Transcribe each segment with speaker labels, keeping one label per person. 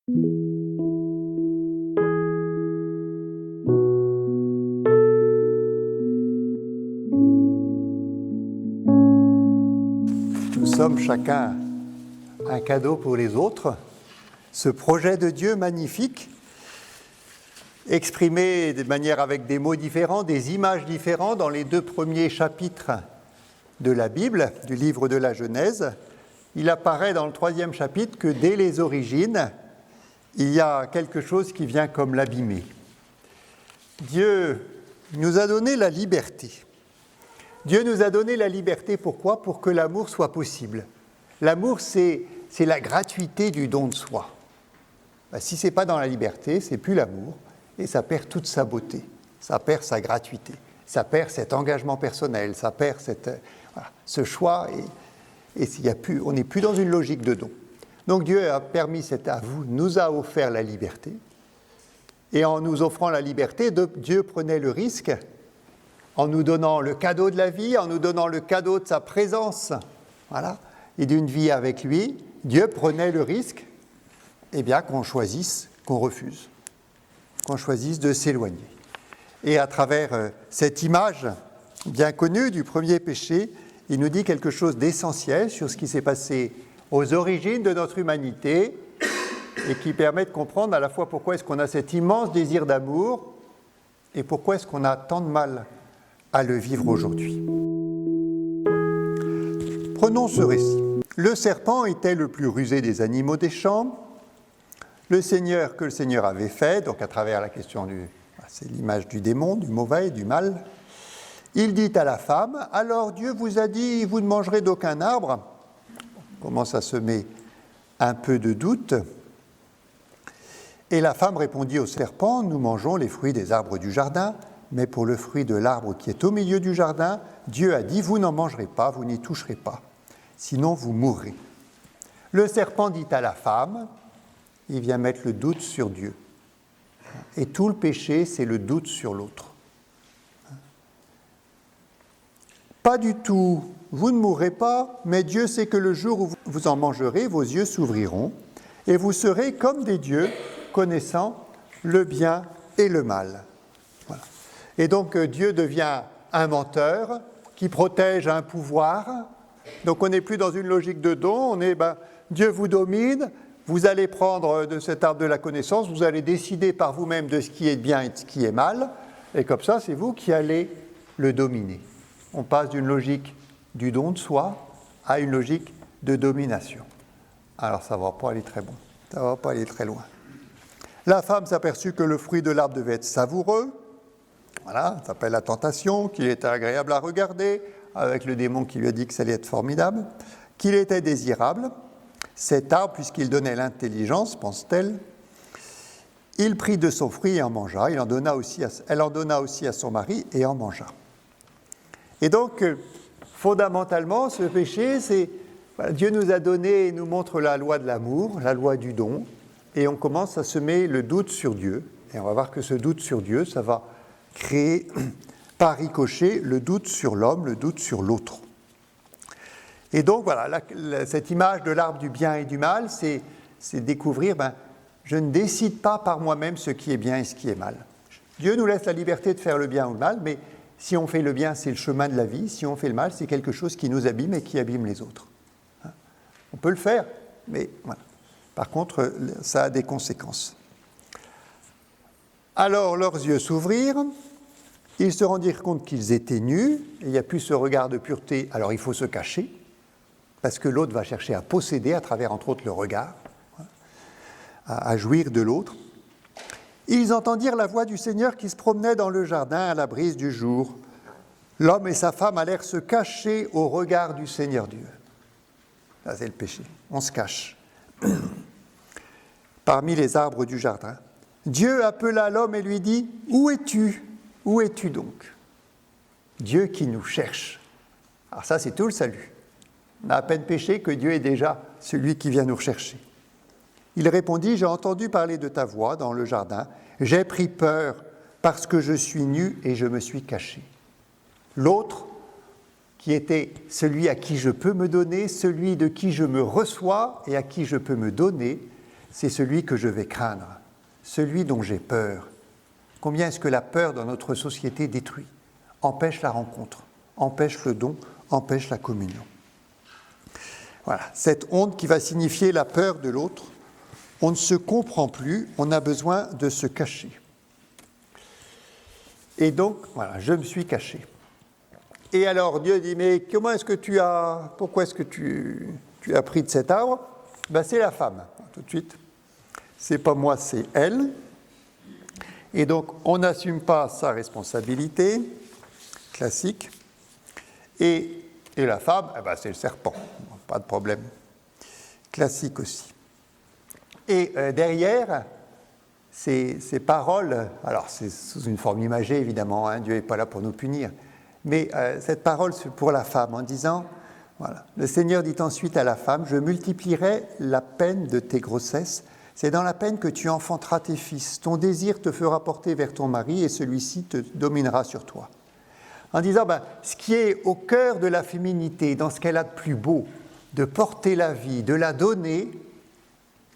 Speaker 1: Nous sommes chacun un cadeau pour les autres. Ce projet de Dieu magnifique, exprimé de manière avec des mots différents, des images différentes dans les 2 premiers chapitres de la Bible, du livre de la Genèse, il apparaît dans le 3e chapitre que dès les origines, il y a quelque chose qui vient comme l'abîmer. Dieu nous a donné la liberté. Dieu nous a donné la liberté, pourquoi ? Pour que l'amour soit possible. L'amour, c'est la gratuité du don de soi. Si ce n'est pas dans la liberté, c'est plus l'amour, et ça perd toute sa beauté, ça perd sa gratuité, ça perd cet engagement personnel, ça perd ce choix, et on n'est plus dans une logique de don. Donc Dieu a permis nous a offert la liberté, et en nous offrant la liberté, Dieu prenait le risque, en nous donnant le cadeau de la vie, en nous donnant le cadeau de sa présence, voilà, et d'une vie avec lui, Dieu prenait le risque, qu'on choisisse, qu'on refuse, qu'on choisisse de s'éloigner. Et à travers cette image bien connue du premier péché, il nous dit quelque chose d'essentiel sur ce qui s'est passé aux origines de notre humanité et qui permet de comprendre à la fois pourquoi est-ce qu'on a cet immense désir d'amour et pourquoi est-ce qu'on a tant de mal à le vivre aujourd'hui. Prenons ce récit. Le serpent était le plus rusé des animaux des champs. Que le Seigneur avait fait, donc à travers la question c'est l'image du démon, du mauvais, du mal. Il dit à la femme, alors Dieu vous a dit, vous ne mangerez d'aucun arbre. On commence à semer un peu de doute. Et la femme répondit au serpent, nous mangeons les fruits des arbres du jardin, mais pour le fruit de l'arbre qui est au milieu du jardin, Dieu a dit, vous n'en mangerez pas, vous n'y toucherez pas, sinon vous mourrez. Le serpent dit à la femme, il vient mettre le doute sur Dieu. Et tout le péché, c'est le doute sur l'autre. Pas du tout, vous ne mourrez pas, mais Dieu sait que le jour où vous en mangerez, vos yeux s'ouvriront, et vous serez comme des dieux, connaissant le bien et le mal. Voilà. Et donc Dieu devient un menteur qui protège un pouvoir. Donc on n'est plus dans une logique de don, Dieu vous domine, vous allez prendre de cet arbre de la connaissance, vous allez décider par vous-même de ce qui est bien et de ce qui est mal, et comme ça, c'est vous qui allez le dominer. On passe d'une logique du don de soi à une logique de domination. Alors ça ne va pas aller très bon, ça ne va pas aller très loin. La femme s'aperçut que le fruit de l'arbre devait être savoureux, voilà, ça s'appelle la tentation, qu'il était agréable à regarder, avec le démon qui lui a dit que ça allait être formidable, qu'il était désirable. Cet arbre, puisqu'il donnait l'intelligence, pense-t-elle, il prit de son fruit et en mangea. Elle en donna aussi à son mari et en mangea. Et donc, fondamentalement, ce péché, Dieu nous a donné et nous montre la loi de l'amour, la loi du don, et on commence à semer le doute sur Dieu. Et on va voir que ce doute sur Dieu, ça va créer, par ricochet, le doute sur l'homme, le doute sur l'autre. Et donc voilà, cette image de l'arbre du bien et du mal, c'est découvrir, je ne décide pas par moi-même ce qui est bien et ce qui est mal. Dieu nous laisse la liberté de faire le bien ou le mal, mais si on fait le bien, c'est le chemin de la vie. Si on fait le mal, c'est quelque chose qui nous abîme et qui abîme les autres. On peut le faire, mais voilà. Par contre, ça a des conséquences. Alors leurs yeux s'ouvrirent, ils se rendirent compte qu'ils étaient nus, et il n'y a plus ce regard de pureté, alors il faut se cacher, parce que l'autre va chercher à posséder à travers, entre autres, le regard, à jouir de l'autre. Ils entendirent la voix du Seigneur qui se promenait dans le jardin à la brise du jour. L'homme et sa femme allèrent se cacher au regard du Seigneur Dieu. Ça, c'est le péché. On se cache. Parmi les arbres du jardin. Dieu appela l'homme et lui dit, « Où es-tu ? Où es-tu donc ?» Dieu qui nous cherche. Alors ça, c'est tout le salut. On a à peine péché que Dieu est déjà celui qui vient nous rechercher. Il répondit, « J'ai entendu parler de ta voix dans le jardin. J'ai pris peur parce que je suis nu et je me suis caché. » L'autre, qui était celui à qui je peux me donner, celui de qui je me reçois et à qui je peux me donner, c'est celui que je vais craindre, celui dont j'ai peur. Combien est-ce que la peur dans notre société détruit, empêche la rencontre, empêche le don, empêche la communion. Voilà, cette honte qui va signifier la peur de l'autre, on ne se comprend plus, on a besoin de se cacher. Et donc, voilà, je me suis caché. Et alors Dieu dit, mais pourquoi est-ce que tu as pris de cet arbre ? Ben, c'est la femme, tout de suite. C'est pas moi, c'est elle. Et donc, on n'assume pas sa responsabilité, classique. Et la femme, eh ben, c'est le serpent, pas de problème. Classique aussi. Et derrière, ces paroles, alors c'est sous une forme imagée évidemment, Dieu n'est pas là pour nous punir, mais cette parole c'est pour la femme en disant, voilà, le Seigneur dit ensuite à la femme, je multiplierai la peine de tes grossesses, c'est dans la peine que tu enfanteras tes fils, ton désir te fera porter vers ton mari et celui-ci te dominera sur toi. En disant, ce qui est au cœur de la féminité, dans ce qu'elle a de plus beau, de porter la vie, de la donner,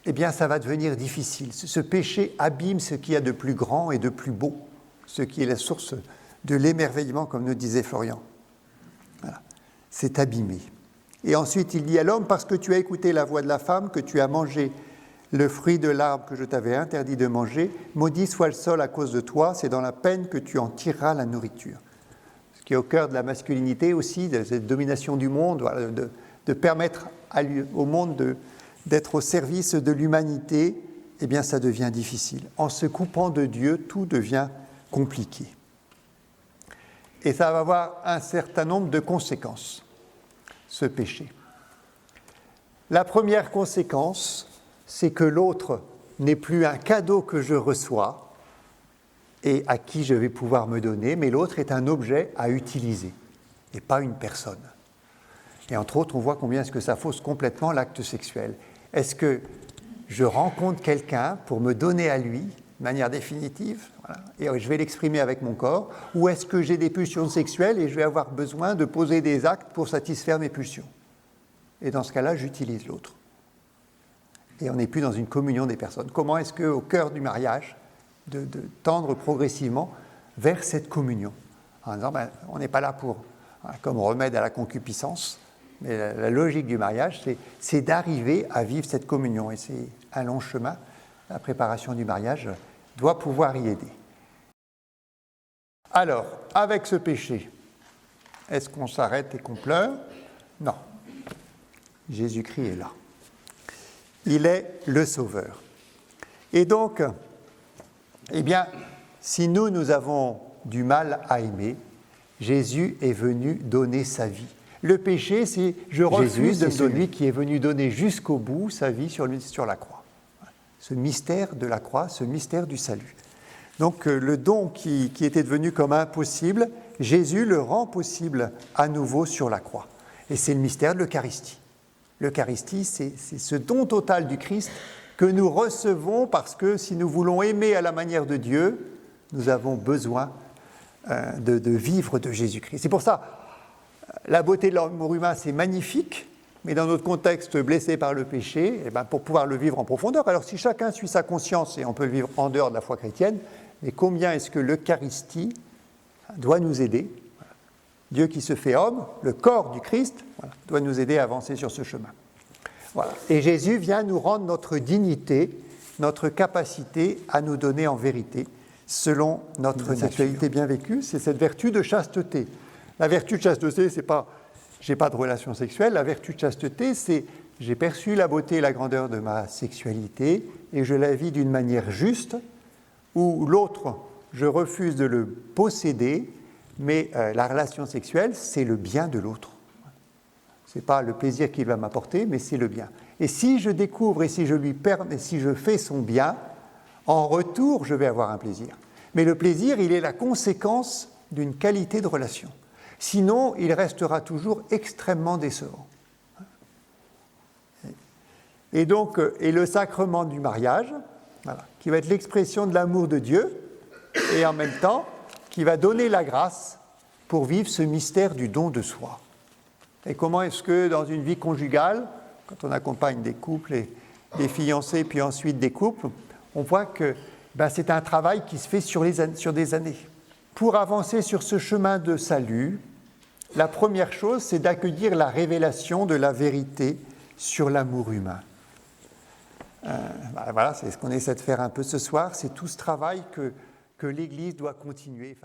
Speaker 1: eh bien ça va devenir difficile. Ce péché abîme ce qu'il y a de plus grand et de plus beau, ce qui est la source de l'émerveillement, comme nous disait Florian. Voilà. C'est abîmé. Et ensuite, il dit à l'homme, parce que tu as écouté la voix de la femme, que tu as mangé le fruit de l'arbre que je t'avais interdit de manger, maudit soit le sol à cause de toi, c'est dans la peine que tu en tireras la nourriture. Ce qui est au cœur de la masculinité aussi, de cette domination du monde, voilà, de permettre au monde d'être au service de l'humanité, eh bien ça devient difficile. En se coupant de Dieu, tout devient compliqué. Et ça va avoir un certain nombre de conséquences, ce péché. La première conséquence, c'est que l'autre n'est plus un cadeau que je reçois et à qui je vais pouvoir me donner, mais l'autre est un objet à utiliser et pas une personne. Et entre autres, on voit combien est-ce que ça fausse complètement l'acte sexuel. Est-ce que je rencontre quelqu'un pour me donner à lui, de manière définitive, voilà, et je vais l'exprimer avec mon corps, ou est-ce que j'ai des pulsions sexuelles et je vais avoir besoin de poser des actes pour satisfaire mes pulsions ? Et dans ce cas-là, j'utilise l'autre. Et on n'est plus dans une communion des personnes. Comment est-ce qu'au cœur du mariage, de tendre progressivement vers cette communion, en disant, on n'est pas là pour, comme remède à la concupiscence, mais la logique du mariage, c'est d'arriver à vivre cette communion. Et c'est un long chemin. La préparation du mariage doit pouvoir y aider. Alors, avec ce péché, est-ce qu'on s'arrête et qu'on pleure ? Non. Jésus-Christ est là. Il est le Sauveur. Et donc, eh bien, si nous avons du mal à aimer, Jésus est venu donner sa vie. Le péché, c'est je refuse de me donner, celui qui est venu donner jusqu'au bout sa vie sur la croix. Ce mystère de la croix, ce mystère du salut. Donc le don qui était devenu comme impossible, Jésus le rend possible à nouveau sur la croix. Et c'est le mystère de l'Eucharistie. L'Eucharistie, c'est ce don total du Christ que nous recevons parce que si nous voulons aimer à la manière de Dieu, nous avons besoin de vivre de Jésus-Christ. C'est pour ça, la beauté de l'amour humain, c'est magnifique, mais dans notre contexte blessé par le péché, pour pouvoir le vivre en profondeur, alors si chacun suit sa conscience, et on peut le vivre en dehors de la foi chrétienne, mais combien est-ce que l'Eucharistie doit nous aider ? Dieu qui se fait homme, le corps du Christ, doit nous aider à avancer sur ce chemin. Voilà. Et Jésus vient nous rendre notre dignité, notre capacité à nous donner en vérité, selon notre sexualité bien vécue, c'est cette vertu de chasteté. La vertu de chasteté, c'est pas « j'ai pas de relation sexuelle », la vertu de chasteté, c'est « j'ai perçu la beauté et la grandeur de ma sexualité et je la vis d'une manière juste, où l'autre, je refuse de le posséder, mais la relation sexuelle, c'est le bien de l'autre. Ce n'est pas le plaisir qu'il va m'apporter, mais c'est le bien. Et si je découvre et si je lui permets, si je fais son bien, en retour, je vais avoir un plaisir. Mais le plaisir, il est la conséquence d'une qualité de relation. Sinon, il restera toujours extrêmement décevant. Et donc, et le sacrement du mariage, voilà, qui va être l'expression de l'amour de Dieu, et en même temps, qui va donner la grâce pour vivre ce mystère du don de soi. Et comment est-ce que dans une vie conjugale, quand on accompagne des couples des fiancés, puis ensuite des couples, on voit que c'est un travail qui se fait sur des années. Pour avancer sur ce chemin de salut, la première chose, c'est d'accueillir la révélation de la vérité sur l'amour humain. Voilà, c'est ce qu'on essaie de faire un peu ce soir, c'est tout ce travail que l'Église doit continuer.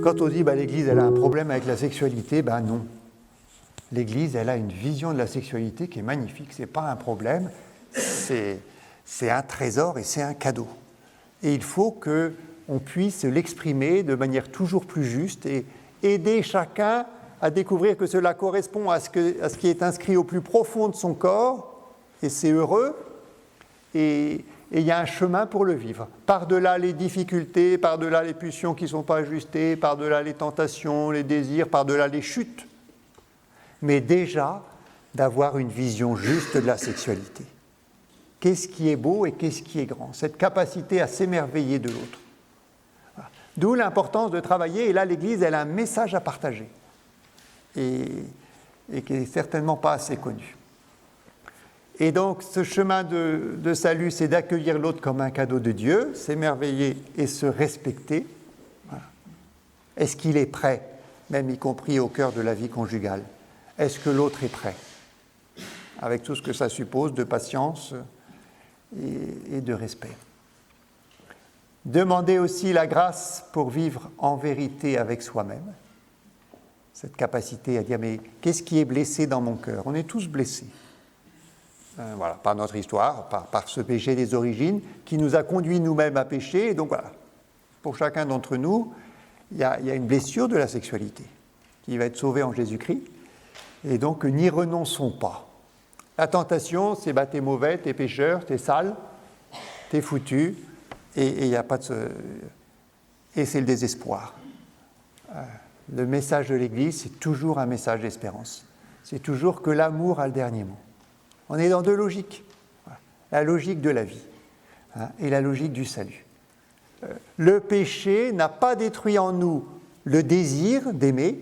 Speaker 1: Quand on dit l'Église elle a un problème avec la sexualité, non. L'Église elle a une vision de la sexualité qui est magnifique, ce n'est pas un problème, c'est un trésor et c'est un cadeau. Et il faut qu'on puisse l'exprimer de manière toujours plus juste et aider chacun à découvrir que cela correspond à ce qui est inscrit au plus profond de son corps, et c'est heureux, et il y a un chemin pour le vivre. Par-delà les difficultés, par-delà les pulsions qui ne sont pas ajustées, par-delà les tentations, les désirs, par-delà les chutes, mais déjà d'avoir une vision juste de la sexualité. Qu'est-ce qui est beau et qu'est-ce qui est grand? Cette capacité à s'émerveiller de l'autre. Voilà. D'où l'importance de travailler, et là l'Église elle a un message à partager. Et qui n'est certainement pas assez connu. Et donc, ce chemin de salut, c'est d'accueillir l'autre comme un cadeau de Dieu, s'émerveiller et se respecter. Voilà. Est-ce qu'il est prêt, même y compris au cœur de la vie conjugale? Est-ce que l'autre est prêt? Avec tout ce que ça suppose de patience et de respect. Demander aussi la grâce pour vivre en vérité avec soi-même. Cette capacité à dire, mais qu'est-ce qui est blessé dans mon cœur? On est tous blessés. Voilà, par notre histoire, par ce péché des origines qui nous a conduits nous-mêmes à pécher. Et donc voilà, pour chacun d'entre nous, il y a une blessure de la sexualité qui va être sauvée en Jésus-Christ. Et donc, n'y renonçons pas. La tentation, c'est t'es mauvais, t'es pécheur, t'es sale, t'es foutu, et il n'y a pas de... Et c'est le désespoir. Le message de l'Église, c'est toujours un message d'espérance. C'est toujours que l'amour a le dernier mot. On est dans deux logiques. Voilà. La logique de la vie et la logique du salut. Le péché n'a pas détruit en nous le désir d'aimer.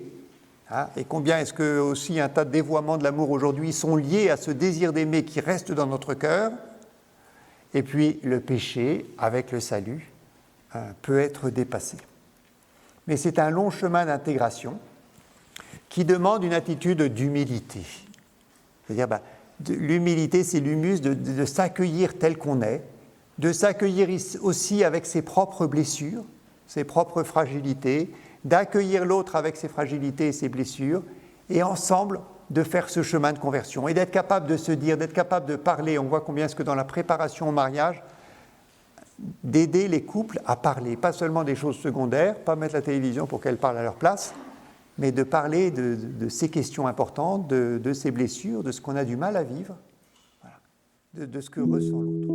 Speaker 1: Et combien est-ce que aussi un tas de dévoiements de l'amour aujourd'hui sont liés à ce désir d'aimer qui reste dans notre cœur. Et puis le péché, avec le salut, peut être dépassé. Mais c'est un long chemin d'intégration qui demande une attitude d'humilité. C'est-à-dire, l'humilité, c'est l'humus de s'accueillir tel qu'on est, de s'accueillir aussi avec ses propres blessures, ses propres fragilités, d'accueillir l'autre avec ses fragilités et ses blessures, et ensemble de faire ce chemin de conversion, et d'être capable de se dire, d'être capable de parler. On voit combien est-ce que dans la préparation au mariage, d'aider les couples à parler, pas seulement des choses secondaires, pas mettre la télévision pour qu'elles parlent à leur place, mais de parler de ces questions importantes, de ces blessures, de ce qu'on a du mal à vivre, voilà, de ce que ressent l'autre.